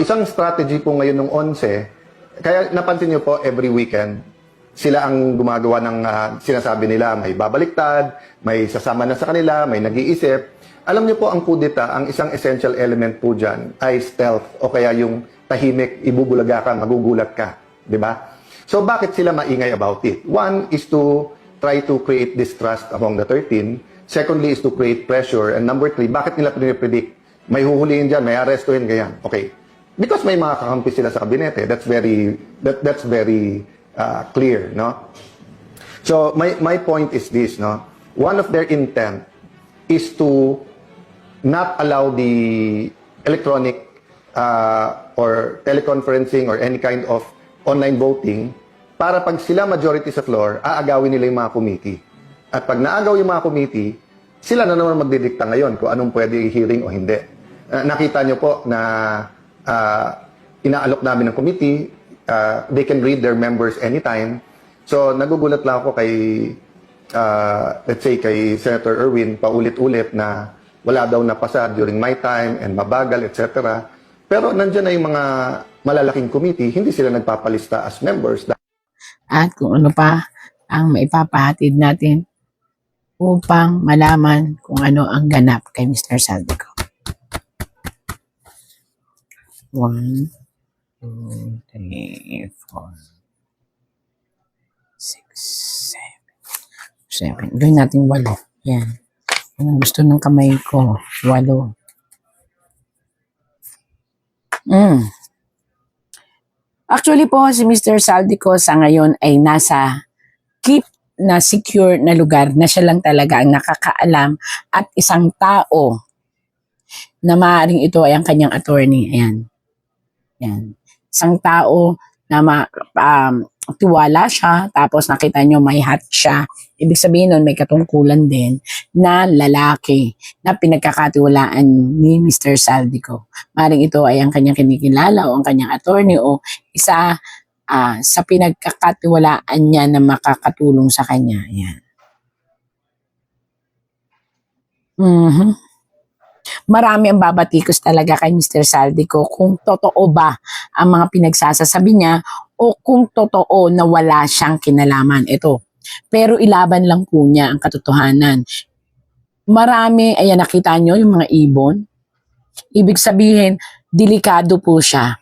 isang strategy po ngayon ng 11, kaya napansin niyo po every weekend, sila ang gumagawa ng sinasabi nila, may babaliktad, may sasama na sa kanila, may nag-iisip. Alam niyo po ang kudeta, ang isang essential element po dyan ay stealth o kaya yung tahimik, ibubulaga ka, magugulat ka. Di ba? So bakit sila maingay about it? One is to try to create distrust among the 13. Secondly is to create pressure. And number 3, bakit nila pinipredict? May huhulihin dyan, may arrestuhin, ganyan. Okay. Because may mga kakampi sila sa kabinete. That's very clear, no? So my point is this, no? One of their intent is to not allow the electronic or teleconferencing or any kind of online voting para pag sila majority sa floor, aagawin nila yung mga committee. At pag naagaw yung mga committee, sila na naman magdidikta ngayon kung anong pwede i-hearing o hindi. Nakita nyo po na inaalok namin ng committee, they can read their members anytime. So, nagugulat lang ako kay, let's say, kay Senator Erwin, paulit-ulit na wala daw napasa during my time and mabagal, etc. Pero nandyan na yung mga malalaking committee, hindi sila nagpapalista as members. At kung ano pa ang maipapahatid natin upang malaman kung ano ang ganap kay Mr. Saldico. 1, 2, 3, 4, 6, 7. Gawin natin 8. Yan. Ang gusto ng kamay ko, 8. Actually po, si Mr. Saldico sa ngayon ay nasa keep na secure na lugar na siya lang talaga ang nakakaalam at isang tao na maaaring ito ay ang kanyang attorney. Ayan. Yan. Isang tao na tiwala siya, tapos nakita nyo may hat siya. Ibig sabihin nun, may katungkulan din na lalaki na pinagkakatiwalaan ni Mr. Saldico. Maring ito ay ang kanyang kinikilala o ang kanyang attorney o isa sa pinagkakatiwalaan niya na makakatulong sa kanya. Yan. Marami ang babatikos talaga kay Mr. Saldico kung totoo ba ang mga pinagsasasabi niya o kung totoo na wala siyang kinalaman. Ito. Pero ilaban lang po niya ang katotohanan. Marami, ayan nakita nyo yung mga ibon. Ibig sabihin, delikado po siya.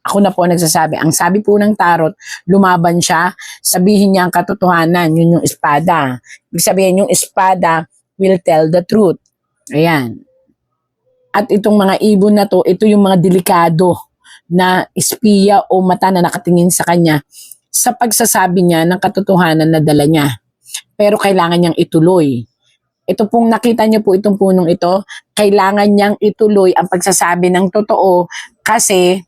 Ako na po nagsasabi. Ang sabi po ng tarot, lumaban siya, sabihin niya ang katotohanan, yun yung espada. Ibig sabihin, yung espada will tell the truth. Ayan. At itong mga ibon na to, ito yung mga delikado na espiya o mata na nakatingin sa kanya sa pagsasabi niya ng katotohanan na dala niya. Pero kailangan niyang ituloy. Ito pong nakita niyo po itong punong ito, kailangan niyang ituloy ang pagsasabi ng totoo kasi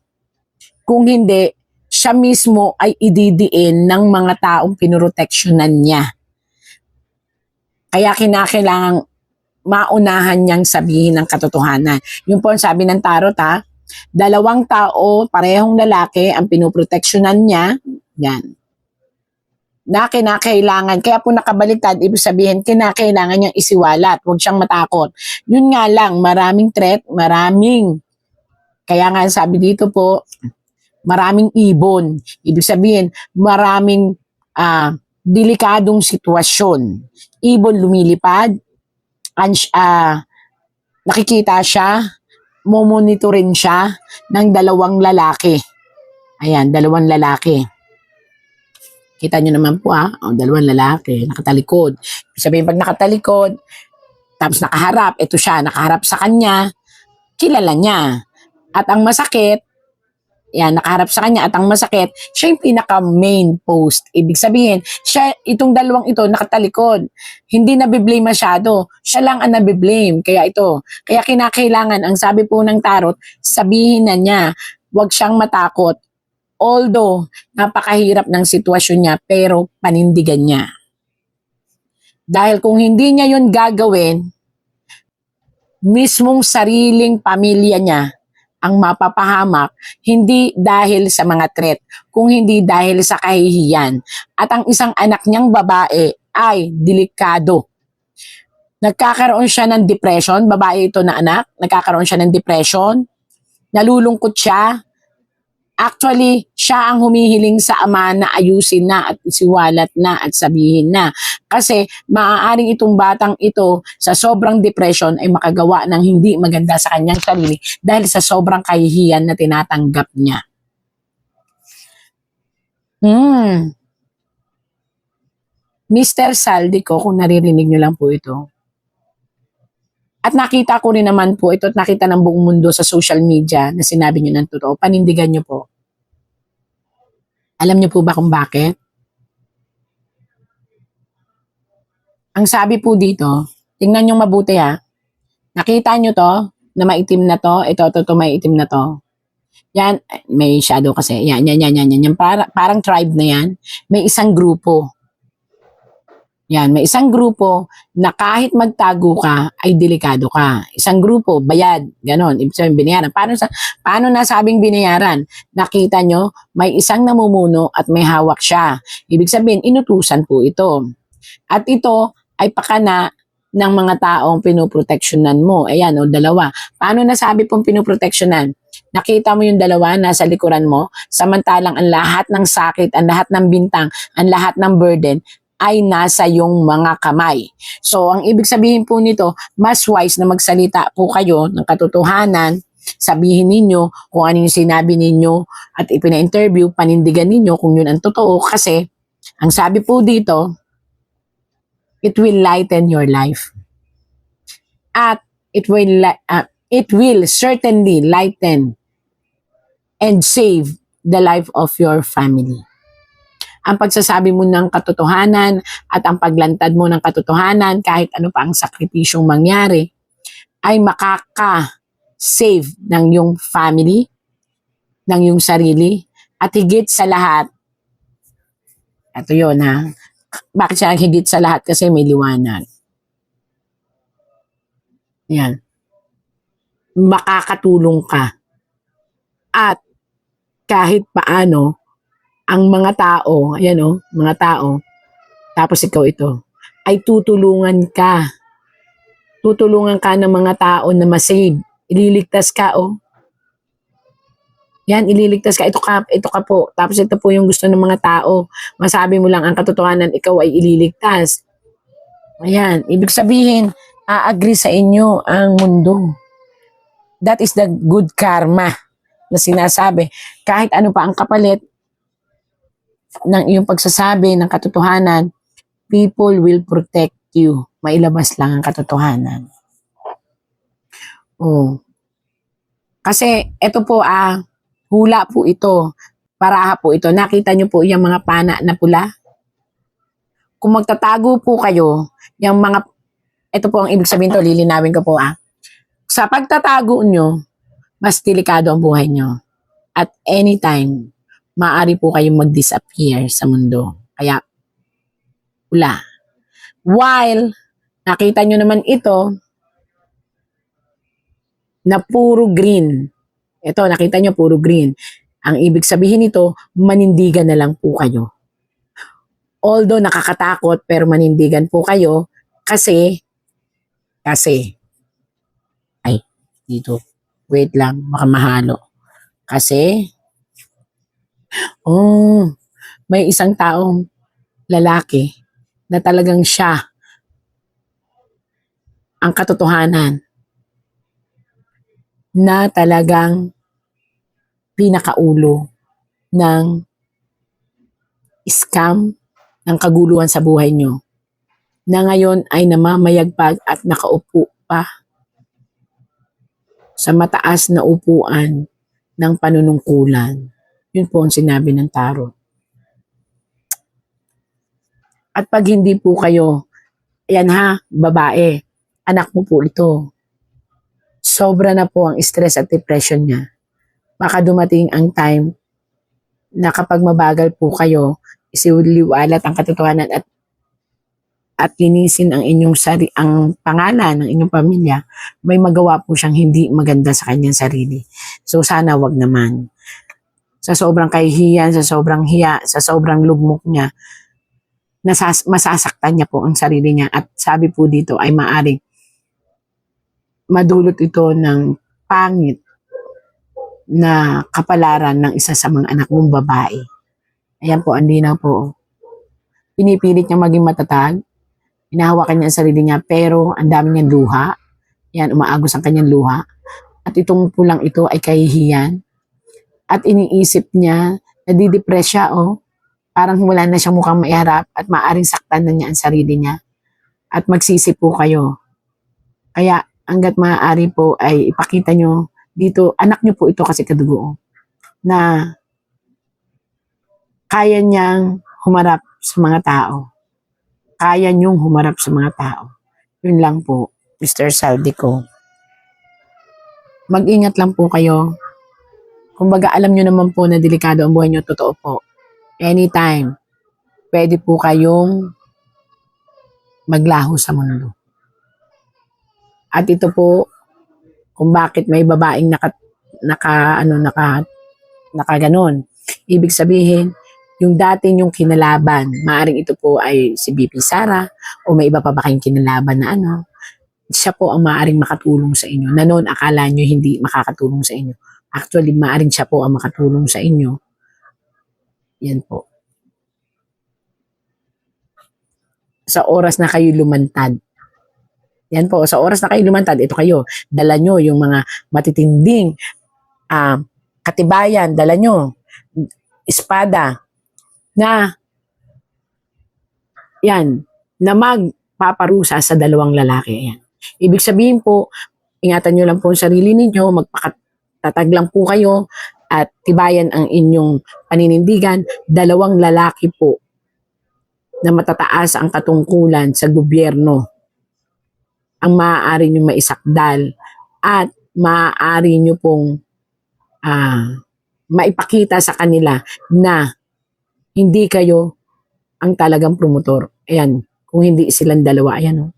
kung hindi, siya mismo ay ididiin ng mga taong pinuroteksyonan niya. Kaya kinakailangang maunahan niyang sabihin ng katotohanan. Yung po ang sabi ng tarot ha, 2 tao, parehong lalaki ang pinoproteksyonan niya, yan. Na kinakailangan, kaya po nakabaliktad, ibig sabihin, kinakailangan niyang isiwalat, huwag siyang matakot. Yun nga lang, maraming threat, kaya nga sabi dito po, maraming ibon. Ibig sabihin, maraming delikadong sitwasyon. Ibon lumilipad, nakikita siya, momonitorin siya ng 2 lalaki. Ayan, 2 lalaki. Kita nyo naman po 2 lalaki, nakatalikod. Sabihin pag nakatalikod, tapos nakaharap, ito siya, nakaharap sa kanya, kilala niya. At ang masakit, yan, nakaharap sa kanya at ang masakit, siya yung pinaka-main post. Ibig sabihin, siya, itong 2 ito, nakatalikod. Hindi nabiblame masyado. Siya lang ang nabiblame. Kaya kinakailangan, ang sabi po ng tarot, sabihin na niya, huwag siyang matakot. Although, napakahirap ng sitwasyon niya, pero panindigan niya. Dahil kung hindi niya yun gagawin, mismong sariling pamilya niya, ang mapapahamak, hindi dahil sa mga threat, kung hindi dahil sa kahihiyan. At ang isang anak niyang babae ay delikado. Nagkakaroon siya ng depression, babae ito na anak, nagkakaroon siya ng depression, nalulungkot siya, Actually, siya ang humihiling sa ama na ayusin na at isiwalat na at sabihin na. Kasi maaaring itong batang ito sa sobrang depression ay makagawa ng hindi maganda sa kanyang sarili dahil sa sobrang kahihiyan na tinatanggap niya. Mr. Saldico, kung naririnig nyo lang po ito. At nakita ko rin naman po ito at nakita ng buong mundo sa social media na sinabi nyo ng totoo. Panindigan nyo po. Alam nyo po ba kung bakit? Ang sabi po dito, tingnan nyo mabuti ha. Nakita nyo to, na maitim na to, ito, maitim na to. Yan, may shadow kasi. Yan. Parang tribe na yan. May isang grupo. Yan, may isang grupo na kahit magtago ka, ay delikado ka. Isang grupo, bayad, ganon. Ibig sabihin, binayaran. Paano nasabing binayaran? Nakita nyo, may isang namumuno at may hawak siya. Ibig sabihin, inutusan po ito. At ito ay pakana ng mga taong pinoproteksyonan mo. Ayan, dalawa. Paano nasabi pong pinoproteksyonan? Nakita mo yung dalawa nasa likuran mo, samantalang ang lahat ng sakit, ang lahat ng bintang, ang lahat ng burden, ay nasa yung mga kamay. So, ang ibig sabihin po nito, mas wise na magsalita po kayo ng katotohanan, sabihin ninyo kung ano yung sinabi ninyo at ipina-interview, panindigan ninyo kung yun ang totoo kasi ang sabi po dito, it will lighten your life. At it will certainly lighten and save the life of your family. Ang pagsasabi mo ng katotohanan at ang paglantad mo ng katotohanan kahit ano pa ang sakripisyong mangyari ay makaka-save ng iyong family, ng iyong sarili at higit sa lahat, ito yun ha, bakit siya higit sa lahat? Kasi may liwanag. Yan. Makakatulong ka. At kahit paano, ang mga tao, ayan mga tao, tapos ikaw ito, ay tutulungan ka. Tutulungan ka ng mga tao na masave. Ililigtas ka, Yan, ililigtas ka. Ito ka po. Tapos ito po yung gusto ng mga tao. Masabi mo lang ang katotohanan, ikaw ay ililigtas. Ayan, ibig sabihin, agree sa inyo ang mundo. That is the good karma na sinasabi. Kahit ano pa ang kapalit, ng iyong pagsasabi ng katotohanan, people will protect you. Mailabas lang ang katotohanan. Kasi ito po hula po ito. Paraha po ito. Nakita nyo po yung mga pana na pula? Kung magtatago po kayo, ito po ang ibig sabihin to, lilinawin ko po Sa pagtatago nyo, mas delikado ang buhay nyo. At anytime, maaari po kayong mag-disappear sa mundo. Kaya, wala. While, nakita nyo naman ito, na puro green. Ito, nakita nyo, puro green. Ang ibig sabihin nito, manindigan na lang po kayo. Although nakakatakot, pero manindigan po kayo kasi, dito, wait lang, makamahalo. Kasi, may isang taong lalaki na talagang siya ang katotohanan na talagang pinakaulo ng scam ng kaguluhan sa buhay nyo na ngayon ay namamayagpag at nakaupo pa sa mataas na upuan ng panunungkulan. Yun po ang sinabi ng tarot. At pag hindi po kayo, yan babae, anak mo po ito. Sobra na po ang stress at depression niya. Baka dumating ang time na kapag mabagal po kayo, isiliwalat ang katotohanan at linisin ang inyong ang pangalan ng inyong pamilya, may magawa po siyang hindi maganda sa kanyang sarili. So sana wag naman. Sa sobrang kahihiyan, sa sobrang hiya, sa sobrang lugmok niya, masasaktan niya po ang sarili niya. At sabi po dito ay maaring madulot ito ng pangit na kapalaran ng isa sa mga anak mong babae. Ayan po, andi na po. Pinipilit niya maging matatag. Hinahawakan niya ang sarili niya, pero ang dami niyang luha. Yan, umaagos ang kanyang luha. At itong pulang ito ay kahihiyan. At iniisip niya, nadidepress siya, oh. Parang wala na siyang mukhang maiharap at maaring saktan na niya ang sarili niya. At magsisi po kayo. Kaya, hanggat maaari po ay ipakita niyo dito, anak niyo po ito kasi kadugo, na kaya niyang humarap sa mga tao. Kaya niyong humarap sa mga tao. Yun lang po, Mr. Saldico. Mag-ingat lang po kayo. Kumbaga, alam nyo naman po na delikado ang buhay nyo. Totoo po. Anytime, pwede po kayong maglaho sa mundo. At ito po, kung bakit may babaeng naka ganon. Ibig sabihin, yung dati yung kinalaban, maaring ito po ay si BP Sara, o may iba pa ba kayong kinalaban na siya po ang maaring makatulong sa inyo. Na noon, akala nyo hindi makakatulong sa inyo. Actually, maaring siya po ang makatulong sa inyo. Yan po. Sa oras na kayo lumantad. Yan po, sa oras na kayo lumantad, ito kayo, dala nyo yung mga matitinding katibayan, dala nyo, espada, na yan, na magpaparusa sa dalawang lalaki. Yan. Ibig sabihin po, ingatan nyo lang po ang sarili ninyo, magpakatatag lang po kayo, at tibayan ang inyong paninindigan. Dalawang lalaki po na matataas ang katungkulan sa gobyerno ang maaari nyo maisakdal at maaari nyo pong maipakita sa kanila na hindi kayo ang talagang promotor. Ayan, kung hindi silang dalawa, ayan o,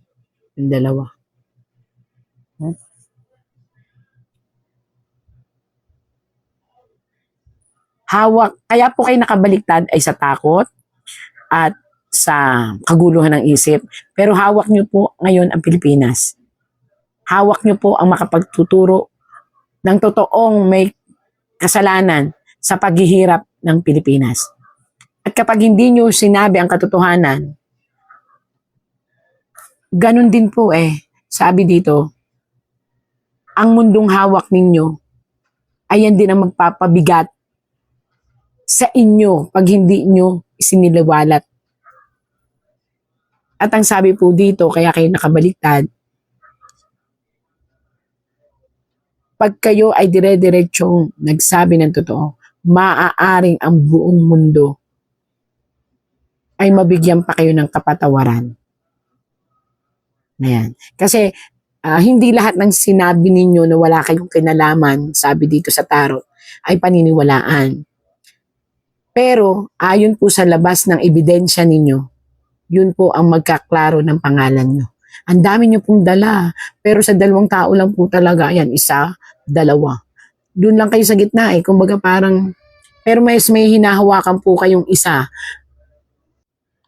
yung dalawa. Hawak, kaya po kayo nakabaliktad ay sa takot at sa kaguluhan ng isip. Pero hawak nyo po ngayon ang Pilipinas. Hawak nyo po ang makapagtuturo ng totoong may kasalanan sa paghihirap ng Pilipinas. At kapag hindi nyo sinabi ang katotohanan, ganun din po sabi dito, ang mundong hawak ninyo ay yan din ang magpapabigat sa inyo pag hindi nyo isiniliwalat. At ang sabi po dito, kaya kayo nakabaliktad, pag kayo ay dire-diretsong nagsabi ng totoo, maaaring ang buong mundo ay mabigyan pa kayo ng kapatawaran. Ayan. Kasi hindi lahat ng sinabi ninyo na wala kayong kinalaman, sabi dito sa tarot, ay paniniwalaan. Pero ayon po sa labas ng ebidensya ninyo, yun po ang magkaklaro ng pangalan nyo. Ang dami nyo pong dala, pero sa dalawang tao lang po talaga, ayan, isa, dalawa. Doon lang kayo sa gitna kumbaga parang, pero may hinahawakan po kayong isa.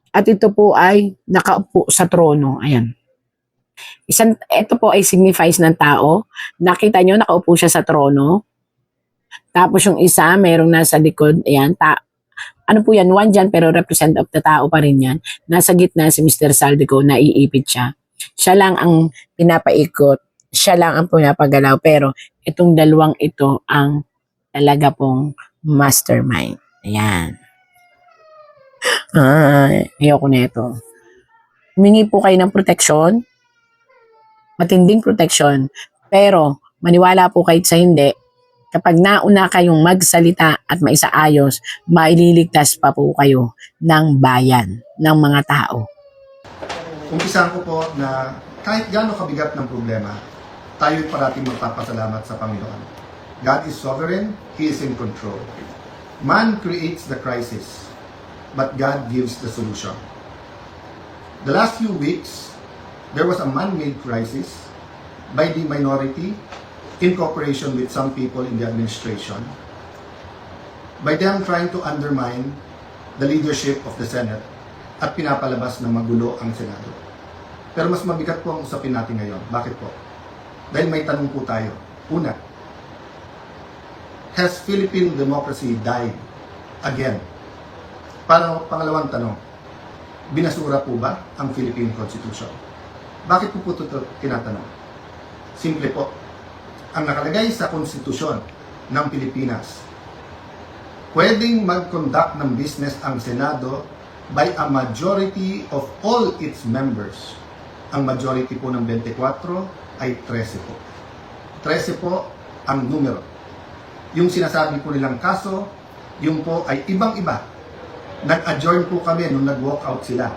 At ito po ay nakaupo sa trono, ayan. Ito po ay signifies ng tao. Nakita nyo, nakaupo siya sa trono. Tapos yung isa, merong nasa likod, ayan, ano po yan, one dyan, pero represent of the tao pa rin yan. Nasa gitna si Mr. Saldico, naiipit siya. Siya lang ang pinapaikot, siya lang ang pinapagalaw, pero itong dalawang ito ang talaga pong mastermind. Ayan. Ayoko na ito. Humingi po kayo ng proteksyon, matinding proteksyon, pero maniwala po kahit sa hindi, kapag nauna kayong magsalita at maisaayos, maililigtas pa po kayo ng bayan, ng mga tao. Umpisahan ko po na kahit gaano kabigat ng problema, tayo'y parating magpapasalamat sa Panginoon. God is sovereign, He is in control. Man creates the crisis, but God gives the solution. The last few weeks, there was a man-made crisis by the minority in cooperation with some people in the administration, by them trying to undermine the leadership of the Senate at pinapalabas na magulo ang Senado. Pero mas mabigat po ang usapin natin ngayon. Bakit po? Dahil may tanong po tayo. Una, has Philippine democracy died again? Pangalawang tanong, binasura po ba ang Philippine Constitution? Bakit po ito tinatanong? Simple po, ang nakalagay sa konstitusyon ng Pilipinas, pwedeng mag-conduct ng business ang Senado by a majority of all its members. Ang majority po ng 24 ay 13 po. 13 po ang numero. Yung sinasabi po nilang kaso, yung po ay ibang-iba. Nag-adjourn po kami nung nag-walk out sila.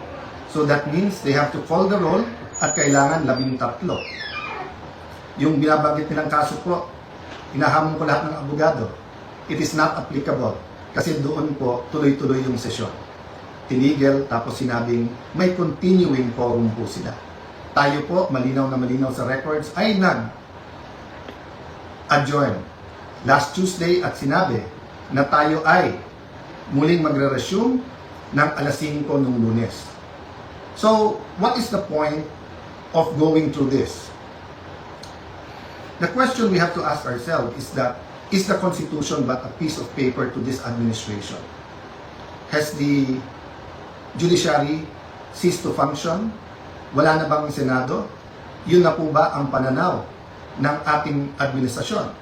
So that means they have to call the roll at kailangan 13. Yung binabanggit nilang kaso po, hinahamon ko lahat ng abogado. It is not applicable kasi doon po tuloy-tuloy yung sesyon. Tinigil tapos sinabing may continuing quorum po sila. Tayo po, malinaw na malinaw sa records, ay nag-adjourn last Tuesday at sinabi na tayo ay muling magre-resume ng alas 5 ng Lunes. So, what is the point of going through this? The question we have to ask ourselves is that, is the Constitution but a piece of paper to this administration? Has the judiciary ceased to function? Wala na bang Senado? Yun na po ba ang pananaw ng ating administrasyon?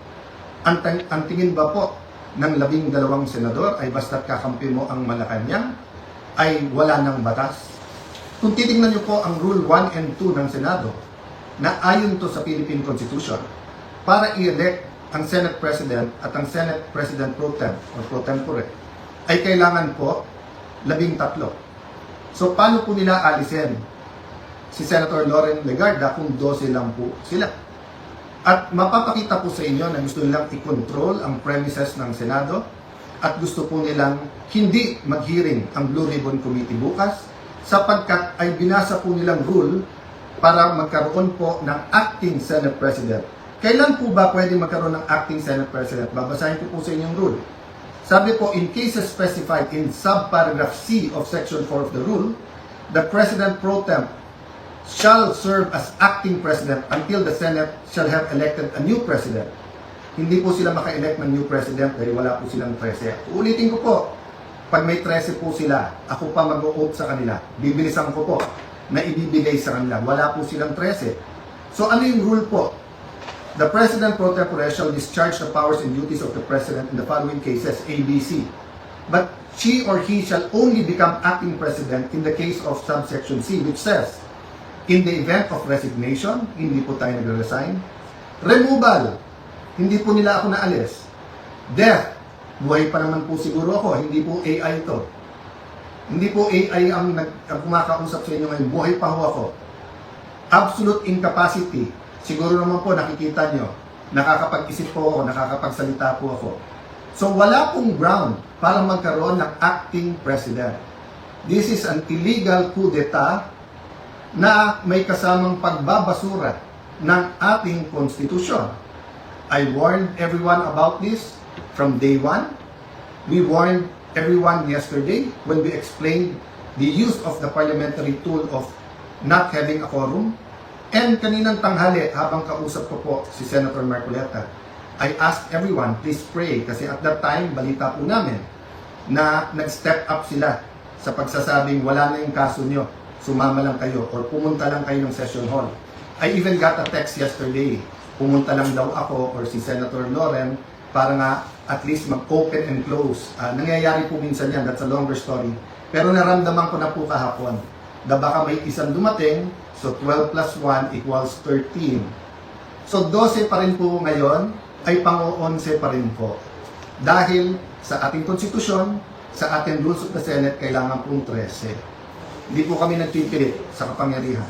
Ang tingin ba po ng 12 senador ay basta't kakampi mo ang Malacanang ay wala ng batas? Kung titingnan niyo po ang Rule 1 and 2 ng Senado na ayon to sa Philippine Constitution, para i-elect ang Senate President at ang Senate President Pro Tem o Pro Tempore ay kailangan po 13. So paano po nila alisin si Senator Loren Legarda kung 12 lang po sila? At mapapakita po sa inyo na gusto nilang i-control ang premises ng Senado at gusto po nilang hindi mag-hearing ang Blue Ribbon Committee bukas sapagkat ay binasa po nilang rule para magkaroon po ng acting Senate President. Kailan po ba pwede magkaroon ng acting Senate President? Babasahin ko po sa inyong rule. Sabi po, in cases specified in subparagraph C of Section 4 of the rule, the President Pro Tem shall serve as acting President until the Senate shall have elected a new President. Hindi po sila maka-elect ng new President dahil wala po silang 13. Ulitin ko po, pag may 13 po sila, ako pa mag-o-oath sa kanila. Bibilisan ko po na ibibigay sa kanila. Wala po silang 13. So ano yung rule po? The President Pro Tempore shall discharge the powers and duties of the President in the following cases, A, B, C. But she or he shall only become acting President in the case of subsection C, which says, in the event of resignation, hindi po tayo nagre-resign. Removal, hindi po nila ako naalis. Death, buhay pa naman po siguro ako, hindi po AI to. Hindi po AI ang kumakausap sa inyo ngayon, buhay pa ho ako. Absolute incapacity, siguro naman po nakikita nyo, nakakapag-isip po ako, nakakapagsalita po ako. So wala pong ground para magkaroon ng acting president. This is an illegal coup d'etat na may kasamang pagbabasura ng ating konstitusyon. I warned everyone about this from day one. We warned everyone yesterday when we explained the use of the parliamentary tool of not having a quorum. And kaninang tanghali, habang kausap ko po si Senator Marcoleta, I asked everyone, please pray, kasi at that time, balita po namin na nag-step up sila sa pagsasabing wala na yung kaso nyo, sumama lang kayo or pumunta lang kayo ng session hall. I even got a text yesterday, pumunta lang daw ako or si Senator Loren para nga at least mag-open and close. Nangyayari po minsan yan, that's a longer story. Pero naramdaman ko na po kahapon na baka may isang dumating, so 12 plus 1 equals 13. So 12 pa rin po ngayon, ay pang-11 pa rin po. Dahil sa ating konstitusyon, sa ating rules of the Senate, kailangan pong 13. Hindi po kami nagpipilit sa kapangyarihan.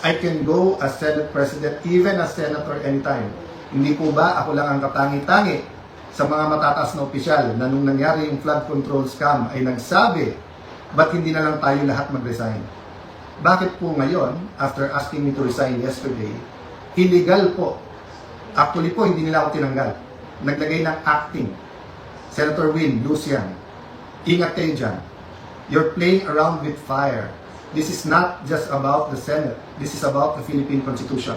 I can go as Senate President, even as Senator anytime. Hindi po ba ako lang ang katangi-tangi sa mga matataas na opisyal na nung nangyari yung flood control scam ay nagsabi, ba't hindi na lang tayo lahat mag-resign? Bakit po ngayon, after asking me to resign yesterday, illegal po. Actually po, hindi nila ako tinanggal. Naglagay ng acting. Senator Win, Lucian, ingat kayo dyan. You're playing around with fire. This is not just about the Senate. This is about the Philippine Constitution.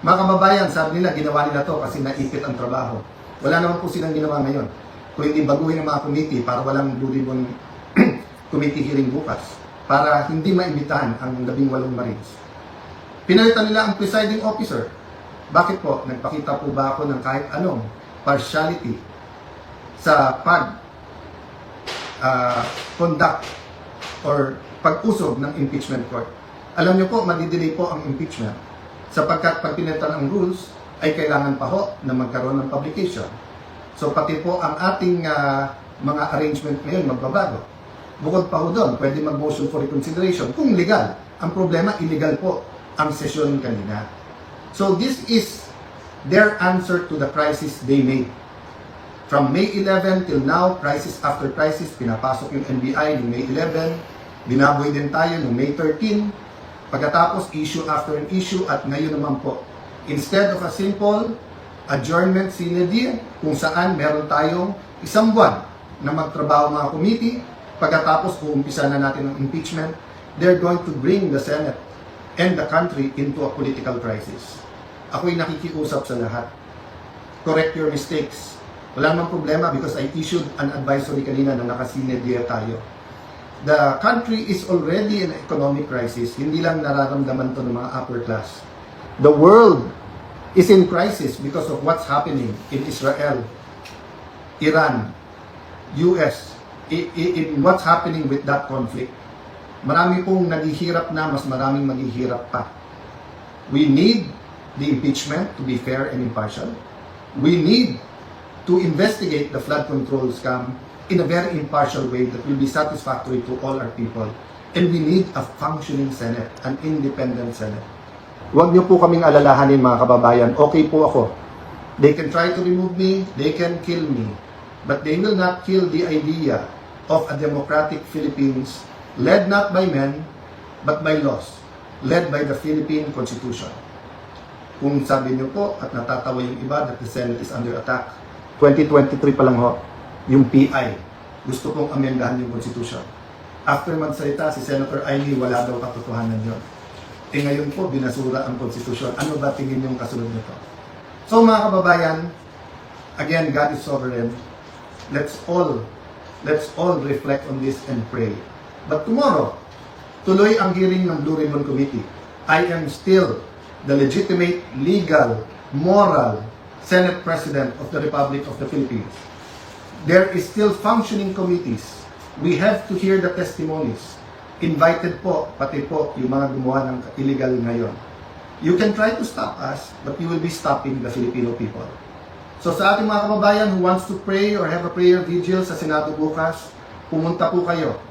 Mga kababayan, sabi nila, ginawa nila to kasi naipit ang trabaho. Wala naman po silang ginawa ngayon. Kung hindi baguhin ang mga committee para walang Blue Ribbon committee hearing bukas, para hindi maimbitahan ang 18 Marines. Pinalitan nila ang presiding officer. Bakit po? Nagpakita po ba ako ng kahit anong partiality sa conduct or pag-usog ng impeachment court? Alam niyo po, madidelay po ang impeachment sapagkat pag pinalitan ang rules, ay kailangan pa ho na magkaroon ng publication. So pati po ang ating mga arrangement ngayon magbabago. Bukod pa ho doon, pwede mag-motion for reconsideration kung legal. Ang problema, illegal po ang sesyon kanina. So this is their answer to the crisis they made. From May 11 till now, crisis after crisis, pinapasok yung NBI noong May 11, binaboy din tayo noong May 13, pagkatapos issue after an issue, at ngayon naman po, instead of a simple adjournment sine die, kung saan meron tayong isang buwan na magtrabaho mga committee, pagkatapos uumpisa na natin ang impeachment, they're going to bring the Senate and the country into a political crisis. Ako'y nakikiusap sa lahat. Correct your mistakes. Wala namang problema because I issued an advisory kanina na nakasine die tayo. The country is already in economic crisis. Hindi lang nararamdaman to ng mga upper class. The world is in crisis because of what's happening in Israel, Iran, US, in what's happening with that conflict. Marami pong naghihirap na, mas maraming maghihirap pa. We need the impeachment to be fair and impartial. We need to investigate the flood control scam in a very impartial way that will be satisfactory to all our people. And we need a functioning Senate, an independent Senate. Huwag niyo po kaming alalahanin mga kababayan, okay po ako. They can try to remove me, they can kill me, but they will not kill the idea of a democratic Philippines led not by men, but by laws, led by the Philippine Constitution. Kung sabi niyo po, at natatawa yung iba, that the Senate is under attack, 2023 pa lang ho, yung PI, gusto pong amendahan yung Constitution. After magsalita, si Senator Aimee, wala daw katotohanan yun. Ngayon po, binasura ang Constitution. Ano ba tingin yung kasunod nito? So mga kababayan, again, God is sovereign. Let's all reflect on this and pray. But tomorrow, tuloy ang hearing ng Blue Ribbon Committee. I am still the legitimate, legal, moral Senate President of the Republic of the Philippines. There is still functioning committees. We have to hear the testimonies. Invited po, pati po, yung mga gumawa ng illegal ngayon. You can try to stop us, but you will be stopping the Filipino people. So sa ating mga kababayan who wants to pray or have a prayer vigil sa Senado bukas, pumunta po kayo.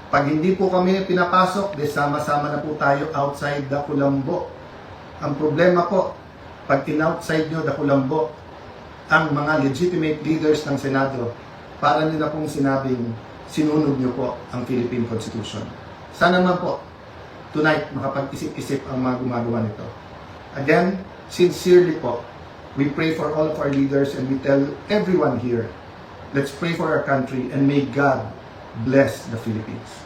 Pag hindi po kami pinapasok, sama-sama na po tayo outside the Kulambo. Ang problema po, pag in-outside nyo the Kulambo, ang mga legitimate leaders ng Senado, para nila pong sinabing, sinunod nyo po ang Philippine Constitution. Sana naman po, tonight, makapag-isip-isip ang mga gumagawa nito. Again, sincerely po, we pray for all of our leaders and we tell everyone here, let's pray for our country and may God bless the Philippines.